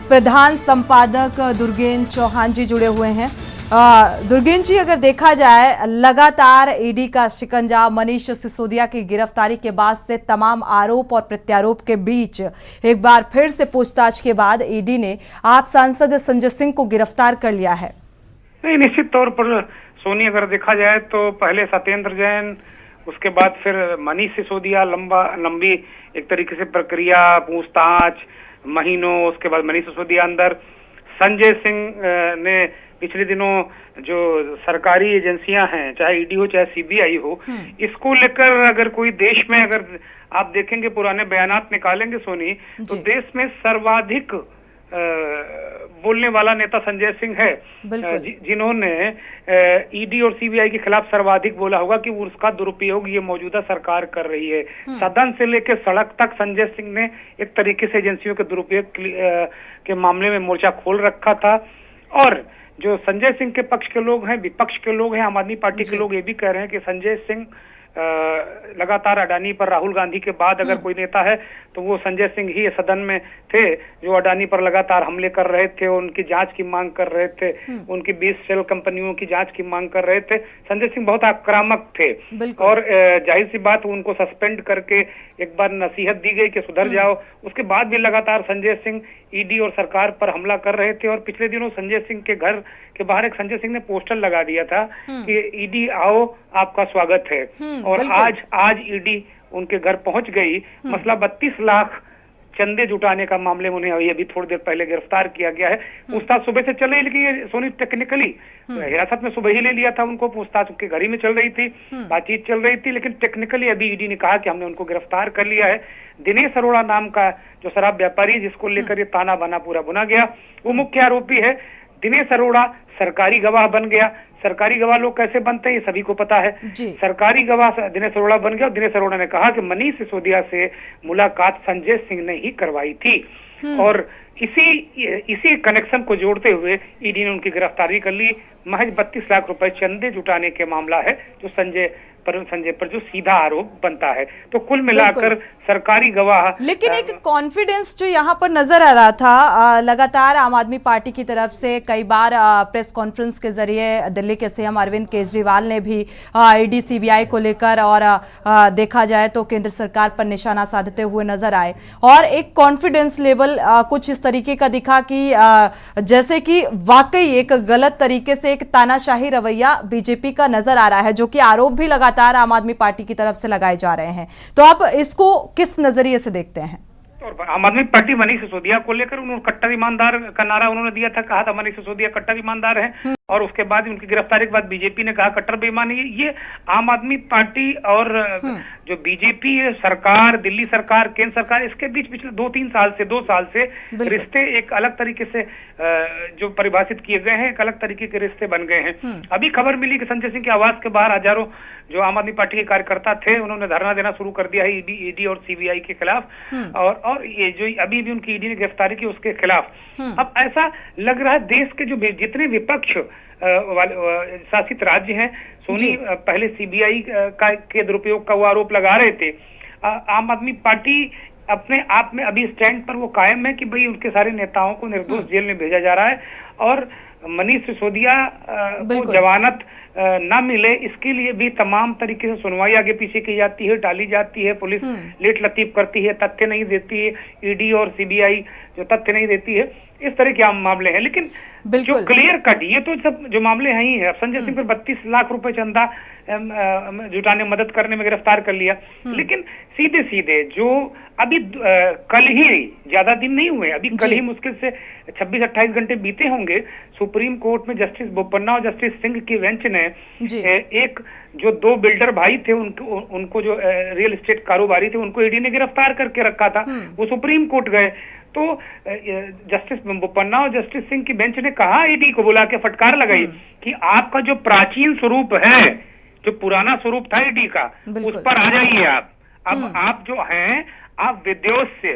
प्रधान संपादक दुर्गेन चौहान जी जुड़े हुए हैं। दुर्गेन जी, अगर देखा जाए लगातार ईडी का शिकंजा मनीष सिसोदिया की गिरफ्तारी के बाद से तमाम आरोप और प्रत्यारोप के बीच एक बार फिर से पूछताछ के बाद ईडी ने आप सांसद संजय सिंह को गिरफ्तार कर लिया है। नहीं, निश्चित तौर पर सोनी, अगर देखा जाए तो पहले सत्येंद्र जैन, उसके बाद फिर मनीष सिसोदिया, लंबी एक तरीके से प्रक्रिया, पूछताछ महीनों, उसके बाद मनीष सिसोदिया अंदर। संजय सिंह ने पिछले दिनों जो सरकारी एजेंसियां हैं, चाहे ईडी हो चाहे सीबीआई हो, इसको लेकर अगर कोई देश में, अगर आप देखेंगे पुराने बयानात निकालेंगे सोनी, तो देश में सर्वाधिक बोलने वाला नेता संजय सिंह है, जिन्होंने ईडी और सीबीआई के खिलाफ सर्वाधिक बोला होगा कि उसका दुरुपयोग ये मौजूदा सरकार कर रही है। सदन से लेकर सड़क तक संजय सिंह ने एक तरीके से एजेंसियों के दुरुपयोग के मामले में मोर्चा खोल रखा था। और जो संजय सिंह के पक्ष के लोग हैं, विपक्ष के लोग हैं, आम आदमी पार्टी के लोग ये भी कह रहे हैं कि संजय सिंह लगातार अडानी पर, राहुल गांधी के बाद अगर कोई नेता है तो वो संजय सिंह ही सदन में थे, जो अडानी पर लगातार हमले कर रहे थे, उनकी जांच की मांग कर रहे थे, उनकी 20 शेल कंपनियों की जांच की मांग कर रहे थे। संजय सिंह बहुत आक्रामक थे और जाहिर सी बात उनको सस्पेंड करके एक बार नसीहत दी गई कि सुधर जाओ। उसके बाद भी लगातार संजय सिंह ईडी और सरकार पर हमला कर रहे थे। और पिछले दिनों संजय सिंह के घर के बाहर एक संजय सिंह ने पोस्टर लगा दिया था कि ईडी आओ, आपका स्वागत है। और आज ईडी उनके घर पहुंच गई। मसला 32 लाख चंदे जुटाने का मामले में उन्हें अभी थोड़ी देर पहले गिरफ्तार किया गया है। पूछताछ सुबह से चल रही, लेकिन ये सोनी टेक्निकली हिरासत में सुबह ही ले लिया था उनको, पूछताछ उनके घर ही में चल रही थी, बातचीत चल रही थी, लेकिन टेक्निकली अभी ईडी ने कहा कि हमने उनको गिरफ्तार कर लिया है। दिनेश अरोड़ा नाम का जो शराब व्यापारी, जिसको लेकर ये ताना बाना पूरा बुना गया, वो मुख्य आरोपी है। दिनेश अरोड़ा सरकारी गवाह बन गया। सरकारी गवाह लोग कैसे बनते हैं ये सभी को पता है। सरकारी गवाह दिनेश अरोड़ा बन गया और दिनेश अरोड़ा ने कहा कि मनीष सिसोदिया से मुलाकात संजय सिंह ने ही करवाई थी। और इसी कनेक्शन को जोड़ते हुए ईडी ने उनकी गिरफ्तारी कर ली। महज 32 लाख रुपए चंदे जुटाने के मामला है जो संजय पर जो सीधा आरोप बनता है। तो कुल मिलाकर सरकारी गवाह, लेकिन एक कॉन्फिडेंस जो यहाँ पर नजर आ रहा था, लगातार आम आदमी पार्टी की तरफ से कई बार प्रेस कॉन्फ्रेंस के जरिए दिल्ली के सीएम अरविंद केजरीवाल ने भी ईडी सीबीआई को लेकर और देखा जाए तो केंद्र सरकार पर निशाना साधते हुए नजर आए। और एक कॉन्फिडेंस लेवल कुछ इस तरीके का दिखा कि जैसे कि वाकई एक गलत तरीके से एक तानाशाही रवैया बीजेपी का नजर आ रहा है, जो कि आरोप भी लगातार आम आदमी पार्टी की तरफ से लगाए जा रहे हैं। तो आप इसको किस नजरिए से देखते हैं? और आम आदमी पार्टी मनीष सिसोदिया को लेकर उन्होंने कट्टर ईमानदार का नारा उन्होंने दिया था, कहा था मनीष सिसोदिया कट्टर ईमानदार है। और उसके बाद उनकी गिरफ्तारी के बाद बीजेपी ने कहा कट्टर बेईमान है। ये आम आदमी पार्टी और जो बीजेपी सरकार, दिल्ली सरकार, केंद्र सरकार, इसके बीच पिछले 2 साल से रिश्ते एक अलग तरीके से जो परिभाषित किए गए हैं, एक अलग तरीके के रिश्ते बन गए हैं। अभी खबर मिली कि संजय सिंह के आवास के बाहर हजारों जो आम आदमी पार्टी के कार्यकर्ता थे, उन्होंने धरना देना शुरू कर दिया है ईडी और सीबीआई के खिलाफ। और ये जो अभी भी उनकी ईडी ने गिरफ्तारी की उसके खिलाफ। अब ऐसा लग रहा है देश के जो जितने विपक्ष शासित राज्य हैं सोनी, पहले सीबीआई के दुरुपयोग का वो आरोप लगा रहे थे। आम आदमी पार्टी अपने आप में अभी स्टैंड पर वो कायम है कि भाई उनके सारे नेताओं को निर्दोष जेल में भेजा जा रहा है और मनीष सिसोदिया को जमानत ना मिले, इसके लिए भी तमाम तरीके से सुनवाई आगे पीछे की जाती है, टाली जाती है, पुलिस लेट लतीफ करती है, तथ्य नहीं देती है, ईडी और सीबीआई जो तथ्य नहीं देती है, इस तरह के आम मामले हैं। लेकिन जो क्लियर कट, ये तो सब जो मामले हैं ही है। संजय सिंह पर 32 लाख रुपए चंदा जुटाने मदद करने में गिरफ्तार कर लिया। लेकिन सीधे सीधे जो अभी कल ही, ज्यादा दिन नहीं हुए, अभी कल ही मुश्किल से 26-28 घंटे बीते होंगे, सुप्रीम कोर्ट में जस्टिस बोपन्ना और जस्टिस सिंह की बेंच ने एक जो 2 बिल्डर भाई थे, उनको जो रियल एस्टेट कारोबारी थे, उनको ईडी ने गिरफ्तार करके रखा था। वो सुप्रीम कोर्ट गए तो जस्टिस बोपन्ना और जस्टिस सिंह की बेंच ने कहा, ईडी को बुला के फटकार लगाई कि आपका जो प्राचीन स्वरूप है, जो पुराना स्वरूप था ईडी का, उस पर आ जाइए आप। अब आप जो हैं, आप विद्वेष से,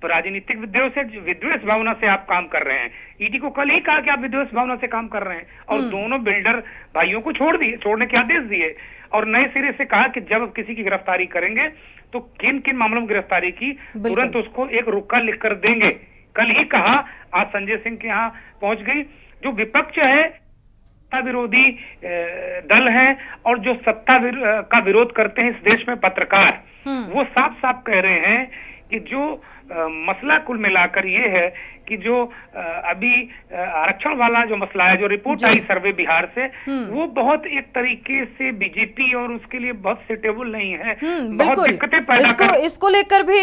राजनीतिक विद्वेष भावना से आप काम कर रहे हैं। ईडी को कल ही कहा कि आप विद्वेष भावना से काम कर रहे हैं और दोनों बिल्डर भाइयों को छोड़ने के आदेश दिए और नए सिरे से कहा कि जब किसी की गिरफ्तारी करेंगे तो किन किन मामलों में गिरफ्तारी की तुरंत उसको एक रुका लिख कर देंगे। कल ही कहा आज संजय सिंह के यहाँ पहुंच गई। जो विपक्ष है, सत्ता विरोधी दल है, और जो सत्ता का विरोध करते हैं इस देश में पत्रकार, वो साफ साफ कह रहे हैं कि जो मसला कुल मिलाकर ये है कि जो अभी आरक्षण वाला जो मसला है, जो रिपोर्ट आई सर्वे बिहार से, वो बहुत एक तरीके से बीजेपी और उसके लिए बहुत सूटेबल नहीं है, बहुत दिक्कतें पैदा इसको लेकर भी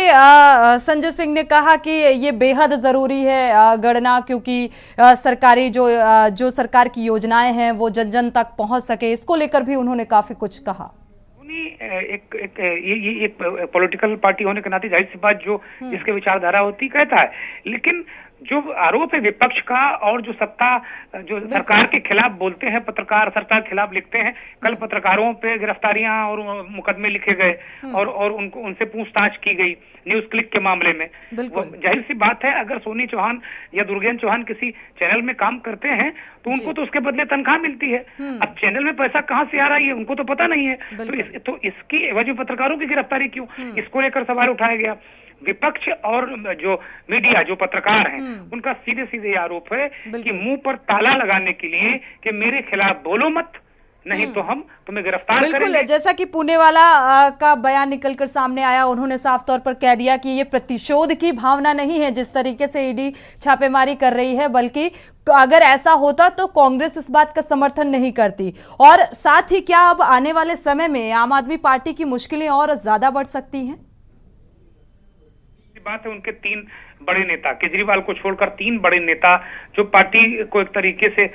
संजय सिंह ने कहा कि ये बेहद जरूरी है गणना, क्योंकि सरकारी जो सरकार की योजनाएं हैं वो जन जन तक पहुंच सके। इसको लेकर भी उन्होंने काफी कुछ कहा। एक पॉलिटिकल पार्टी होने के नाते जाहिर सी बात जो जिसके विचारधारा होती कहता है, लेकिन जो आरोप है विपक्ष का और जो सत्ता जो सरकार के खिलाफ बोलते हैं पत्रकार, सरकार के खिलाफ लिखते हैं, कल पत्रकारों पे गिरफ्तारियां और मुकदमे लिखे गए और उनसे पूछताछ की गई न्यूज क्लिक के मामले में। जाहिर सी बात है अगर सोनी चौहान या दुर्गेन्द्र चौहान किसी चैनल में काम करते हैं तो उनको तो उसके बदले तनख्वाह मिलती है। अब चैनल में पैसा कहाँ से आ रहा है उनको तो पता नहीं है, तो इसकी वजह पत्रकारों की गिरफ्तारी क्यों, इसको लेकर सवाल उठाया गया। विपक्ष और जो मीडिया, जो पत्रकार हैं, उनका सीधे सीधे आरोप है कि मुंह पर ताला लगाने के लिए कि मेरे खिलाफ बोलो मत, नहीं तो हम तुम्हें गिरफ्तार करेंगे। जैसा कि पुणे वाला का बयान निकलकर सामने आया, उन्होंने साफ तौर पर कह दिया कि ये प्रतिशोध की भावना नहीं है जिस तरीके से ईडी छापेमारी कर रही है, बल्कि अगर ऐसा होता तो कांग्रेस इस बात का समर्थन नहीं करती। और साथ ही क्या अब आने वाले समय में आम आदमी पार्टी की मुश्किलें और ज्यादा बढ़ सकती हैं? बात है उनके 3 बड़े नेता, केजरीवाल को छोड़कर 3 बड़े नेता जो पार्टी को एक तरीके से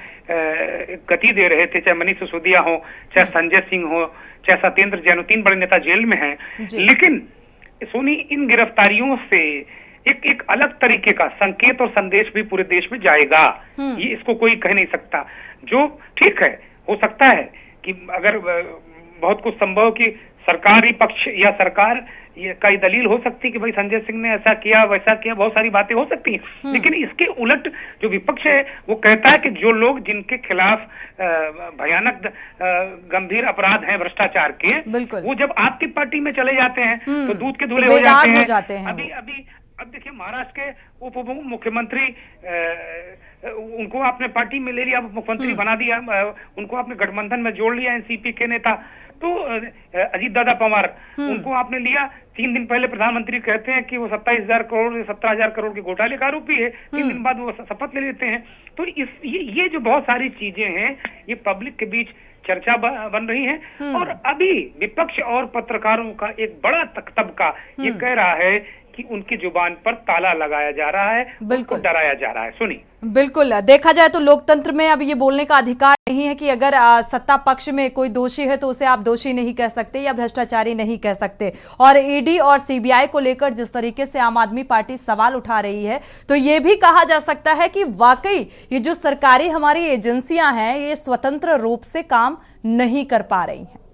गति दे रहे थे, चाहे मनीष सिसोदिया हो, चाहे संजय सिंह हो, चाहे सत्येंद्र जैन हो, 3 बड़े नेता जेल में हैं। लेकिन सोनी, इन गिरफ्तारियों से एक अलग तरीके का संकेत और संदेश भी पूरे देश में जाएगा, ये इसको कोई कह नहीं सकता। जो ठीक है, हो सकता है कि अगर बहुत कुछ संभव कि सरकारी पक्ष या सरकार ये कई दलील हो सकती कि भाई संजय सिंह ने ऐसा किया वैसा किया, बहुत सारी बातें हो सकती हैं, लेकिन इसके उलट जो विपक्ष है वो कहता है कि जो लोग जिनके खिलाफ भयानक गंभीर अपराध हैं भ्रष्टाचार के, वो जब आपकी पार्टी में चले जाते हैं तो दूध के धुले हो जाते हैं। अब देखिए महाराष्ट्र के उप मुख्यमंत्री, उनको आपने पार्टी में ले लिया, मुख्यमंत्री बना दिया, उनको आपने गठबंधन में जोड़ लिया एनसीपी के नेता। तो अजीत दादा पवार, उनको आपने लिया, 3 दिन पहले प्रधानमंत्री कहते हैं कि वो 27,000 करोड़ 17,000 करोड़ के घोटाले का आरोपी है, 3 दिन बाद वो शपथ ले लेते हैं। तो ये जो बहुत सारी चीजें हैं ये पब्लिक के बीच चर्चा बन रही है। और अभी विपक्ष और पत्रकारों का एक बड़ा तबका ये कह रहा है कि उनकी जुबान पर ताला लगाया जा रहा है, बिल्कुल डराया जा रहा है। सुनी, बिल्कुल देखा जाए तो लोकतंत्र में अब ये बोलने का अधिकार नहीं है कि अगर सत्ता पक्ष में कोई दोषी है तो उसे आप दोषी नहीं कह सकते या भ्रष्टाचारी नहीं कह सकते। और ईडी और सीबीआई को लेकर जिस तरीके से आम आदमी पार्टी सवाल उठा रही है, तो ये भी कहा जा सकता है कि वाकई ये जो सरकारी हमारी एजेंसियां हैं ये स्वतंत्र रूप से काम नहीं कर पा रही हैं।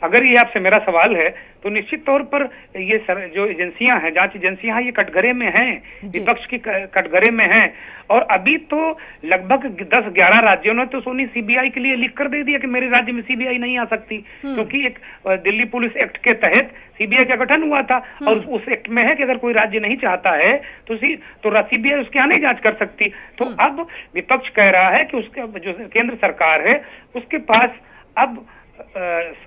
अगर ये आपसे मेरा सवाल है तो निश्चित तौर पर ये जो एजेंसियां हैं, जांच एजेंसियां हैं, ये कटघरे में हैं, विपक्ष की कटघरे में हैं। और अभी तो लगभग 10-11 राज्यों ने तो सोनी सीबीआई के लिए लिख कर दे दिया कि मेरे राज्य में सीबीआई नहीं आ सकती, क्योंकि एक दिल्ली पुलिस एक्ट के तहत सीबीआई का गठन हुआ था और उस एक्ट में है कि अगर कोई राज्य नहीं चाहता है तो सीबीआई उसके यहाँ नहीं जांच कर सकती। तो अब विपक्ष कह रहा है कि उसके जो केंद्र सरकार है उसके पास अब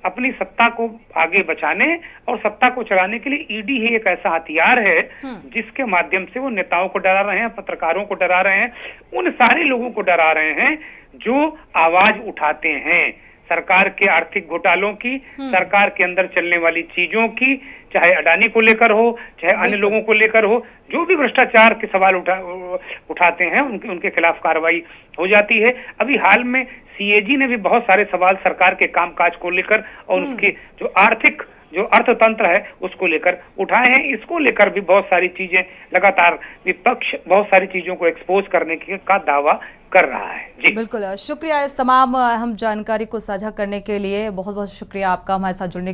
अपनी सत्ता को आगे बचाने और सत्ता को चलाने के लिए ईडी ही एक ऐसा हथियार है जिसके माध्यम से वो नेताओं को डरा रहे हैं, पत्रकारों को डरा रहे हैं, उन सारे लोगों को डरा रहे हैं जो आवाज उठाते हैं सरकार के आर्थिक घोटालों की, सरकार के अंदर चलने वाली चीजों की, चाहे अडानी को लेकर हो, चाहे अन्य लोगों को लेकर हो, जो भी भ्रष्टाचार के सवाल उठाते हैं उनके खिलाफ कार्रवाई हो जाती है। अभी हाल में सीएजी ने भी बहुत सारे सवाल सरकार के कामकाज को लेकर और उसके जो अर्थतंत्र है उसको लेकर उठाए हैं। इसको लेकर भी बहुत सारी चीजें लगातार विपक्ष बहुत सारी चीजों को एक्सपोज करने का दावा कर रहा है। जी बिल्कुल, शुक्रिया इस तमाम अहम जानकारी को साझा करने के लिए। बहुत बहुत शुक्रिया आपका हमारे साथ जुड़ने